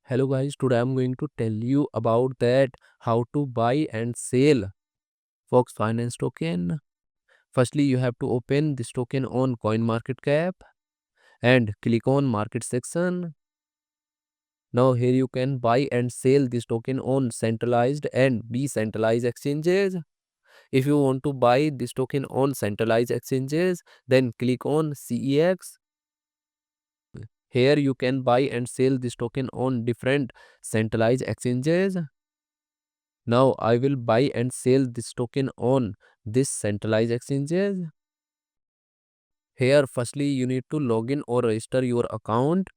Hello guys, today I'm going to tell you about that how to buy and sell Fox Finance token. Firstly, you have to open this token on CoinMarketCap and click on market section. Now here you can buy and sell this token on centralized and decentralized exchanges. If you want to buy this token on centralized exchanges, then click on CEX. Here you can buy and sell this token on different centralized exchanges. Now I will buy and sell this token on this centralized exchanges. Here firstly you need to log in or register your account.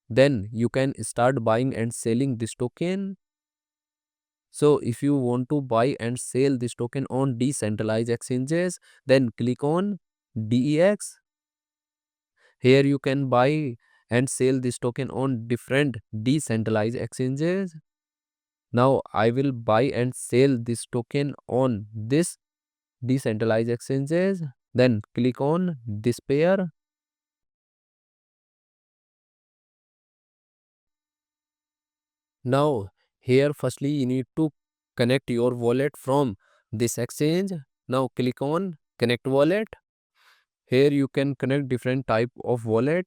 Then you can start buying and selling this token. So if you want to buy and sell this token on decentralized exchanges, then click on DEX. Here you can buy and sell this token on different decentralized exchanges. Now I will buy and sell this token on this decentralized exchanges. Then click on this pair. Now here firstly you need to connect your wallet from this exchange. Now click on connect wallet. Here you can connect different type of wallet,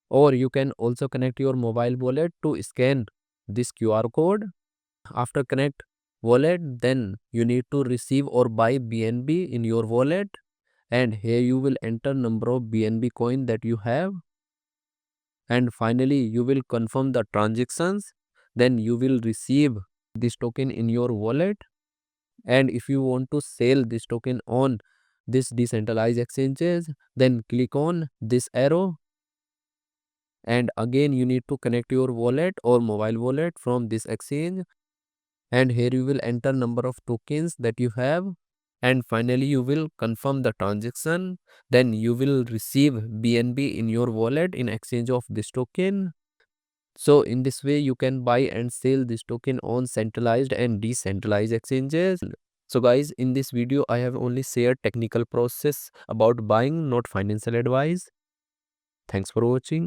or you can also connect your mobile wallet to scan this QR code. After connect wallet, then you need to receive or buy BNB in your wallet, and here you will enter number of BNB coin that you have, and finally you will confirm the transactions. Then you will receive this token in your wallet. And if you want to sell this token on this decentralized exchanges, then click on this arrow, and again you need to connect your wallet or mobile wallet from this exchange, and here you will enter number of tokens that you have, and finally you will confirm the transaction. Then you will receive BNB in your wallet in exchange of this token. So in this way you can buy and sell this token on centralized and decentralized exchanges. So guys, in this video I have only shared technical process about buying, not financial advice. Thanks for watching.